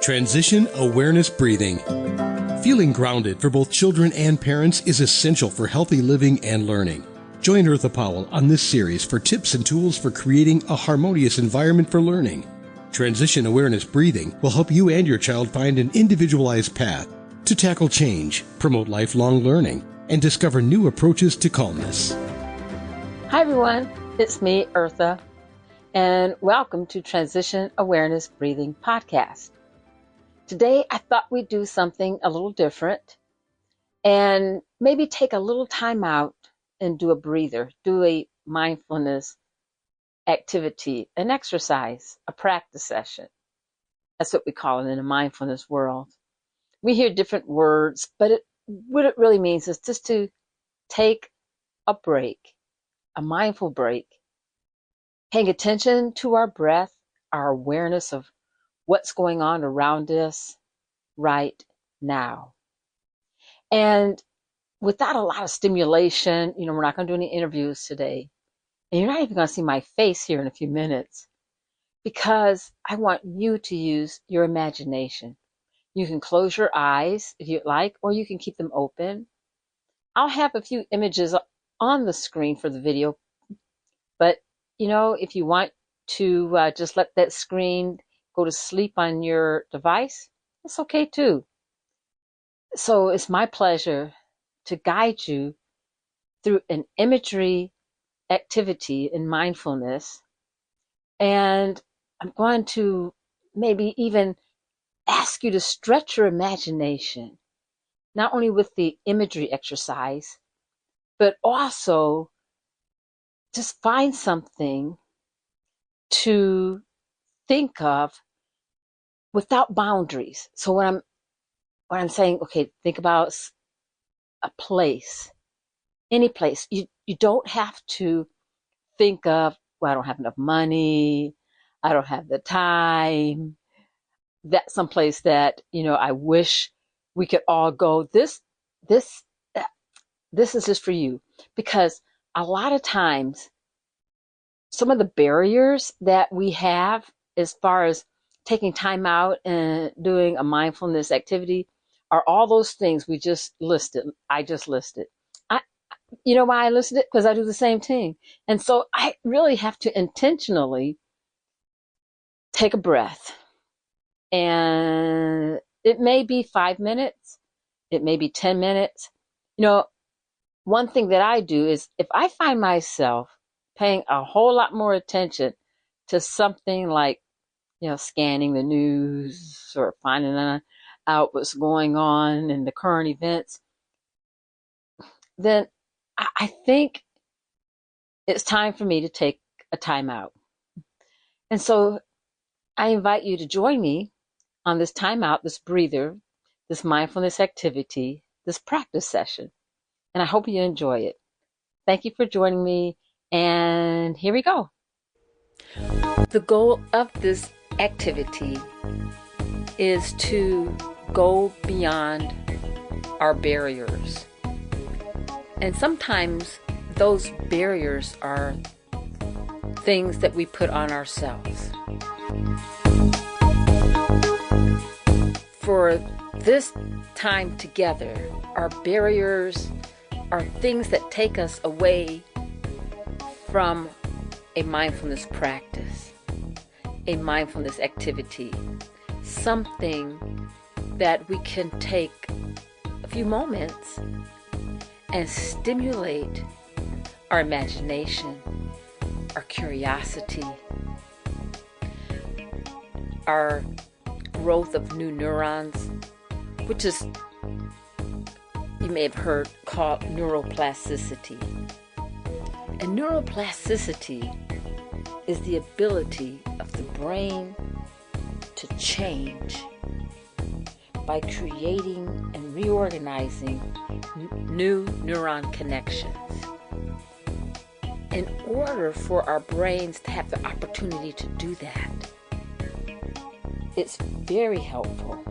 Transition Awareness Breathing. Feeling grounded for both children and parents is essential for healthy living and learning. Join Eartha Powell on this series for tips and tools for creating a harmonious environment for learning. Transition Awareness Breathing will help you and your child find an individualized path to tackle change, promote lifelong learning, and discover new approaches to calmness. Hi everyone, it's me, Eartha, and welcome to Transition Awareness Breathing Podcast. Today, I thought we'd do something a little different and maybe take a little time out and do a breather, do a mindfulness activity, an exercise, a practice session. That's what we call it in the mindfulness world. We hear different words, but what it really means is just to take a break, a mindful break, paying attention to our breath, our awareness of what's going on around us right now. And without a lot of stimulation, we're not going to do any interviews today. And you're not even going to see my face here in a few minutes because I want you to use your imagination. You can close your eyes if you'd like, or you can keep them open. I'll have a few images on the screen for the video, but if you want to just let that screen go to sleep on your device, it's okay too. So it's my pleasure to guide you through an imagery activity in mindfulness. And I'm going to maybe even ask you to stretch your imagination, not only with the imagery exercise, but also just find something to think of without boundaries. So when I'm saying, okay, think about a place, any place. You don't have to think of, well, I don't have enough money, I don't have the time, that's someplace that, I wish we could all go. This is just for you, because a lot of times some of the barriers that we have as far as taking time out and doing a mindfulness activity are all those things we just listed. I just listed. You know why I listed it? Because I do the same thing. And so I really have to intentionally take a breath. And it may be 5 minutes. It may be 10 minutes. One thing that I do is if I find myself paying a whole lot more attention to something like, scanning the news or finding out what's going on in the current events, then I think it's time for me to take a time out. And so I invite you to join me on this time out, this breather, this mindfulness activity, this practice session. And I hope you enjoy it. Thank you for joining me. And here we go. The goal of this activity is to go beyond our barriers. And sometimes those barriers are things that we put on ourselves. For this time together, our barriers are things that take us away from a mindfulness practice, a mindfulness activity, something that we can take a few moments and stimulate our imagination, our curiosity, our growth of new neurons, which is, you may have heard, called neuroplasticity. And neuroplasticity is the ability of the brain to change by creating and reorganizing new neuron connections. In order for our brains to have the opportunity to do that, it's very helpful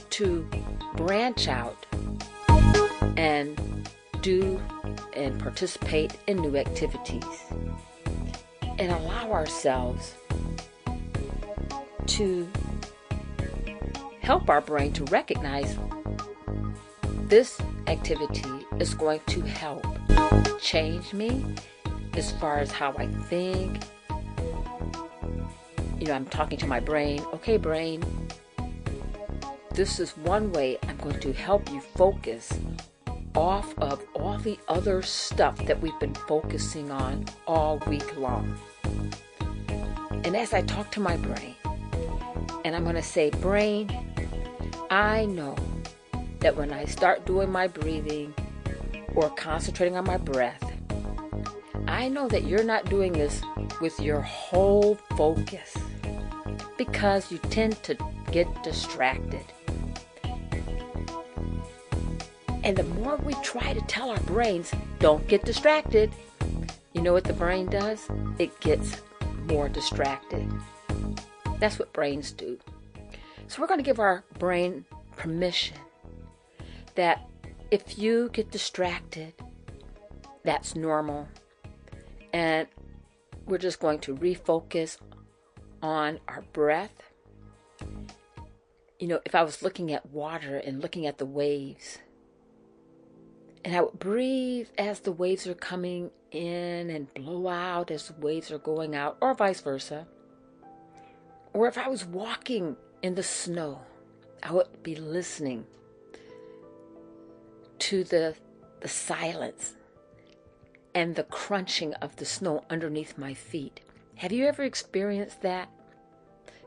to branch out and do and participate in new activities and allow ourselves to help our brain to recognize this activity is going to help change me as far as how I think. I'm talking to my brain. Okay, brain, this is one way I'm going to help you focus off of all the other stuff that we've been focusing on all week long. And as I talk to my brain, and I'm going to say, brain, I know that when I start doing my breathing or concentrating on my breath, I know that you're not doing this with your whole focus because you tend to get distracted. And the more we try to tell our brains, don't get distracted, you know what the brain does? It gets more distracted. That's what brains do. So we're going to give our brain permission that if you get distracted, that's normal. And we're just going to refocus on our breath. If I was looking at water and looking at the waves, and I would breathe as the waves are coming in and blow out as the waves are going out, or vice versa. Or if I was walking in the snow, I would be listening to the silence and the crunching of the snow underneath my feet. Have you ever experienced that?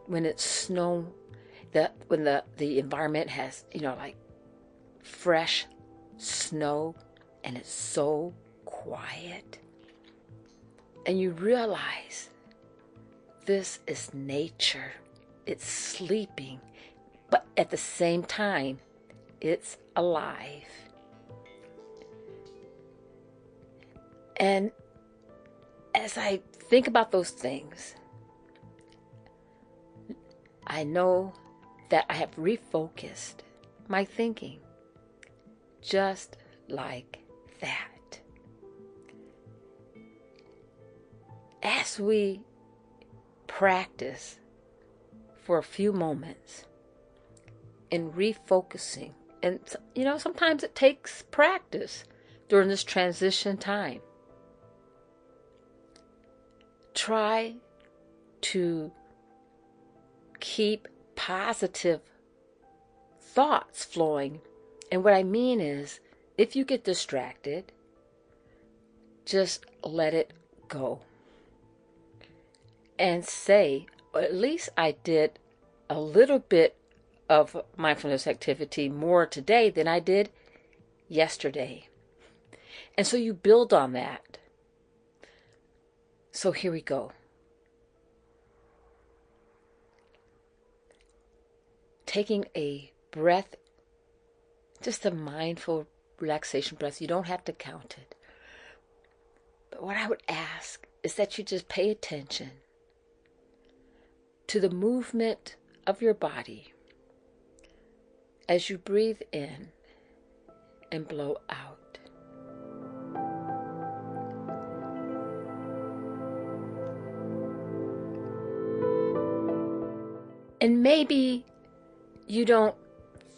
When it's snow, when the environment has, like fresh snow and it's so quiet. And you realize this is nature. It's sleeping, but at the same time, it's alive. And as I think about those things, I know that I have refocused my thinking just like that. As we practice for a few moments in refocusing, and sometimes it takes practice during this transition time. Try to keep positive thoughts flowing. And what I mean is, if you get distracted, just let it go. And say, or at least I did a little bit of mindfulness activity more today than I did yesterday. And so you build on that. So here we go. Taking a breath, just a mindful relaxation breath. You don't have to count it. But what I would ask is that you just pay attention to the movement of your body as you breathe in and blow out. And maybe you don't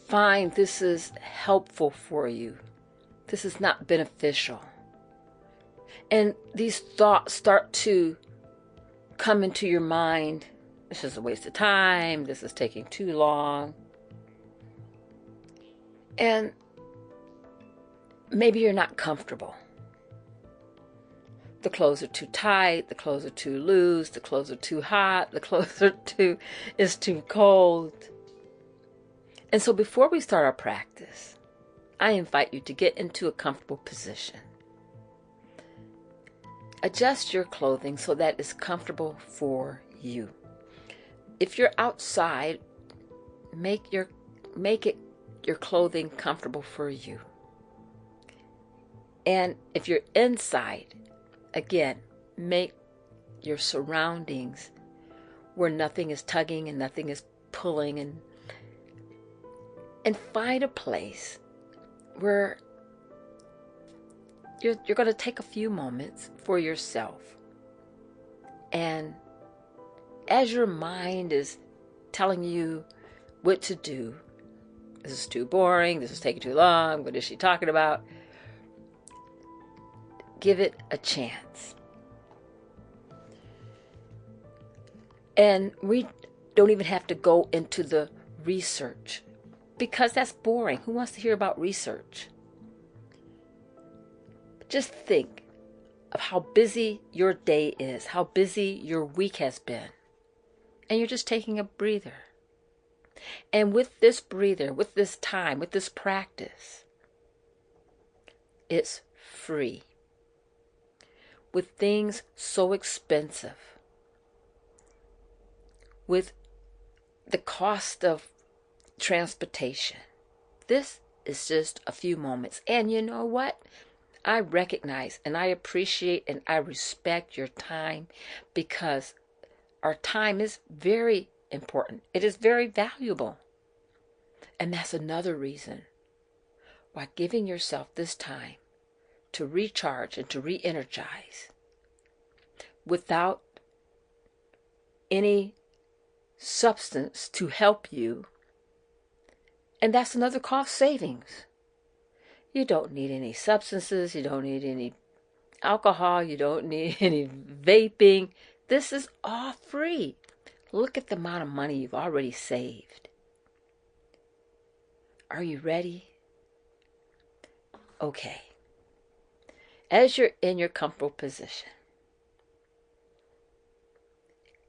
find this is helpful for you. This is not beneficial. And these thoughts start to come into your mind. This is a waste of time. This is taking too long. And maybe you're not comfortable. The clothes are too tight, the clothes are too loose, the clothes are too hot, the clothes are it's too cold. And so before we start our practice, I invite you to get into a comfortable position. Adjust your clothing so that it's comfortable for you. If you're outside, make your clothing comfortable for you. And if you're inside, again, make your surroundings where nothing is tugging and nothing is pulling, and find a place where you're going to take a few moments for yourself. And as your mind is telling you what to do. This is too boring. This is taking too long. What is she talking about? Give it a chance. And we don't even have to go into the research because that's boring. Who wants to hear about research? Just think of how busy your day is, how busy your week has been. And you're just taking a breather. And with this breather, with this time, with this practice, it's free. With things so expensive, with the cost of transportation, this is just a few moments. And you know what? I recognize and I appreciate and I respect your time, because our time is very important. It is very valuable. And that's another reason why giving yourself this time to recharge and to re-energize without any substance to help you. And that's another cost savings. You don't need any substances. You don't need any alcohol. You don't need any vaping. This is all free. Look at the amount of money you've already saved. Are you ready? Okay. As you're in your comfortable position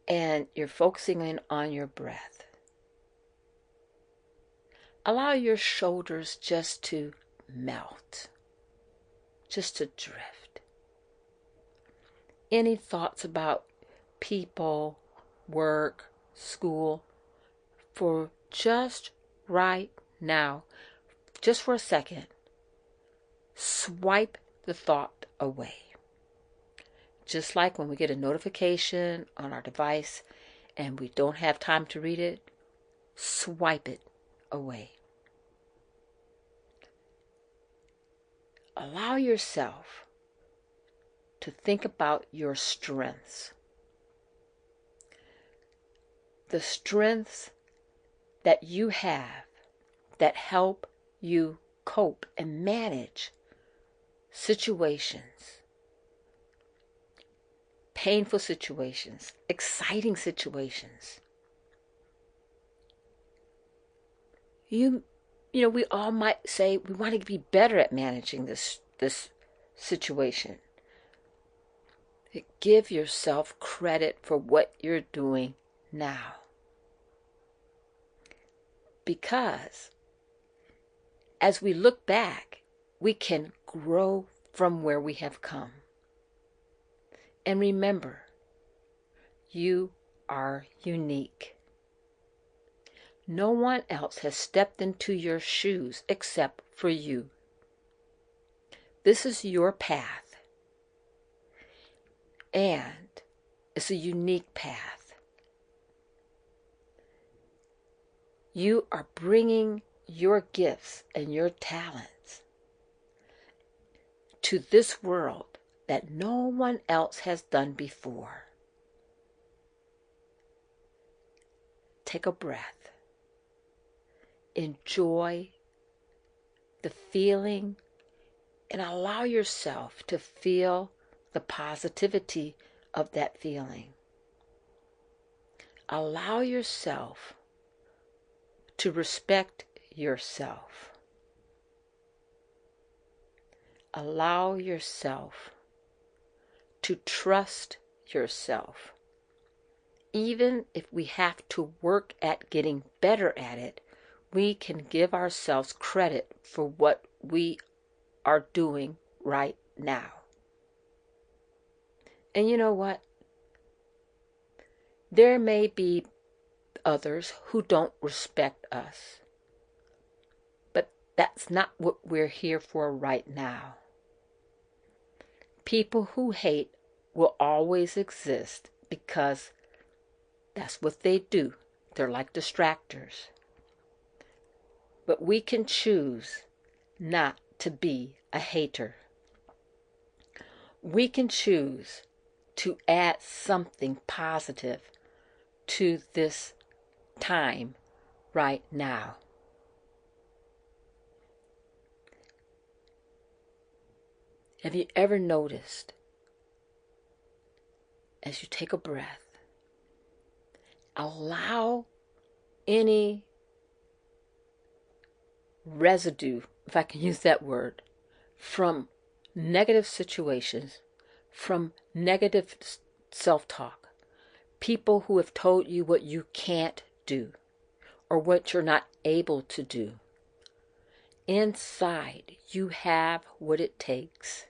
and you're focusing in on your breath, allow your shoulders just to melt, just to drift. Any thoughts about people, work, school, for just right now, just for a second, swipe the thought away. Just like when we get a notification on our device and we don't have time to read it, swipe it away. Allow yourself to think about your strengths. The strengths that you have that help you cope and manage situations, painful situations, exciting situations. You know, we all might say we want to be better at managing this situation. Give yourself credit for what you're doing now. Because as we look back, we can grow from where we have come. And remember, you are unique. No one else has stepped into your shoes except for you. This is your path. And it's a unique path. You are bringing your gifts and your talents to this world that no one else has done before. Take a breath. Enjoy the feeling and allow yourself to feel the positivity of that feeling. Allow yourself to respect yourself. Allow yourself to trust yourself. Even if we have to work at getting better at it, we can give ourselves credit for what we are doing right now. And you know what? There may be others who don't respect us. But that's not what we're here for right now. People who hate will always exist because that's what they do. They're like distractors. But we can choose not to be a hater. We can choose to add something positive to this time right now. Have you ever noticed, as you take a breath, allow any residue, if I can use that word, from negative situations, from negative self-talk, people who have told you what you can't do or what you're not able to do. Inside, you have what it takes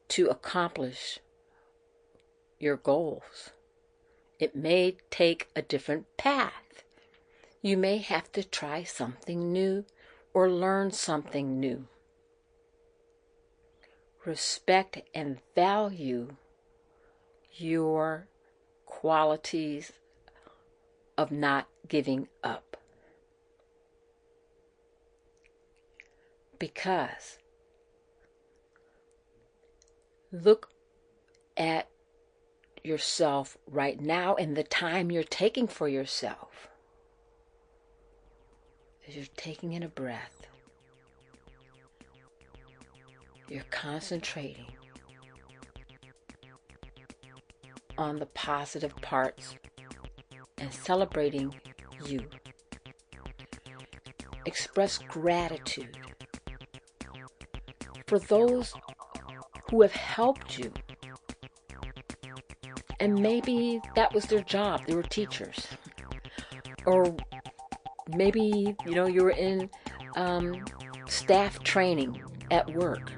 to accomplish your goals. It may take a different path. You may have to try something new or learn something new. Respect and value your qualities of not giving up. Because look at yourself right now and the time you're taking for yourself. As you're taking in a breath, you're concentrating on the positive parts and celebrating you. Express gratitude for those who have helped you. And maybe that was their job. They were teachers. Or maybe, you were in staff training at work.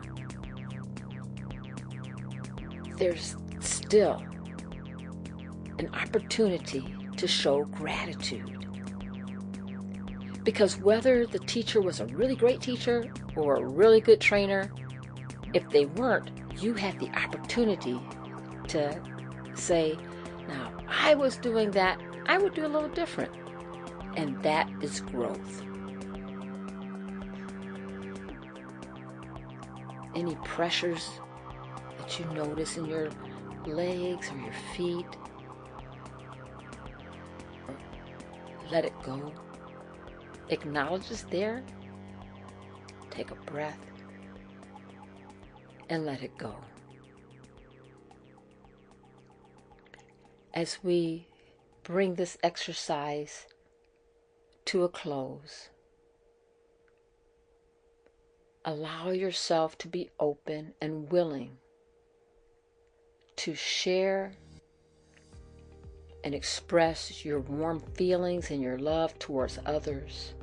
There's still an opportunity to show gratitude. Because whether the teacher was a really great teacher or a really good trainer, if they weren't, you had the opportunity to say, now, I was doing that, I would do a little different. And that is growth. Any pressures that you notice in your legs or your feet, let it go. Acknowledge it's there. Take a breath and let it go. As we bring this exercise to a close, allow yourself to be open and willing to share and express your warm feelings and your love towards others,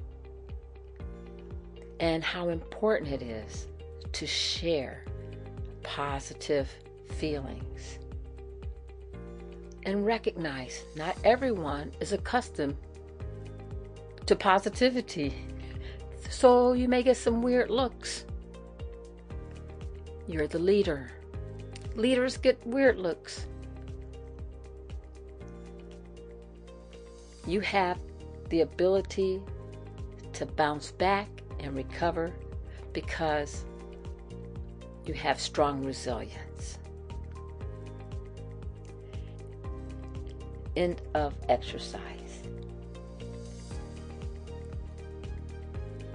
and how important it is to share positive feelings. And recognize not everyone is accustomed to positivity, so you may get some weird looks. You're the leader. Leaders get weird looks. You have the ability to bounce back and recover because you have strong resilience. End of exercise.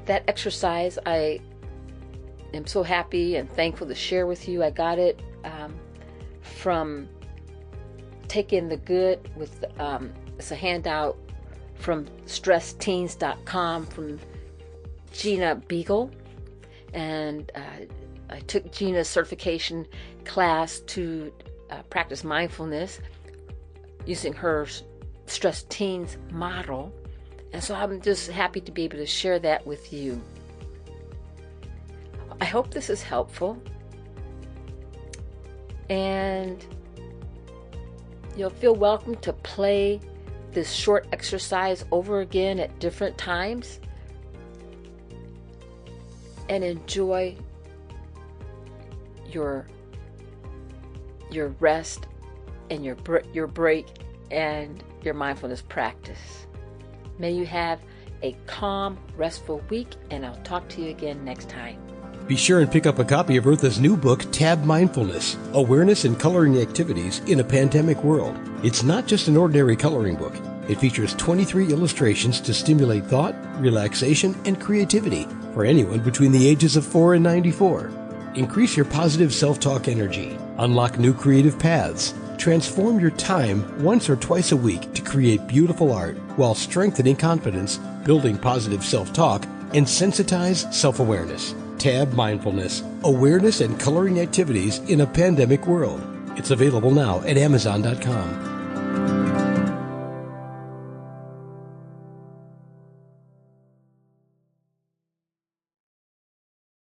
That exercise, I am so happy and thankful to share with you. I got it from Taking the Good with, it's a handout from stressteens.com from Gina Beagle. And I took Gina's certification class to practice mindfulness using her Stress Teens model. And so I'm just happy to be able to share that with you. I hope this is helpful. And you'll feel welcome to play this short exercise over again at different times and enjoy your rest and your break and your mindfulness practice. May you have a calm, restful week, and I'll talk to you again next time. Be sure and pick up a copy of Eartha's new book, Tab Mindfulness, Awareness and Coloring Activities in a Pandemic World. It's not just an ordinary coloring book. It features 23 illustrations to stimulate thought, relaxation, and creativity for anyone between the ages of 4 and 94. Increase your positive self-talk energy, unlock new creative paths, transform your time once or twice a week to create beautiful art while strengthening confidence, building positive self-talk, and sensitize self-awareness. Tab Mindfulness, Awareness and Coloring Activities in a Pandemic World. It's available now at Amazon.com.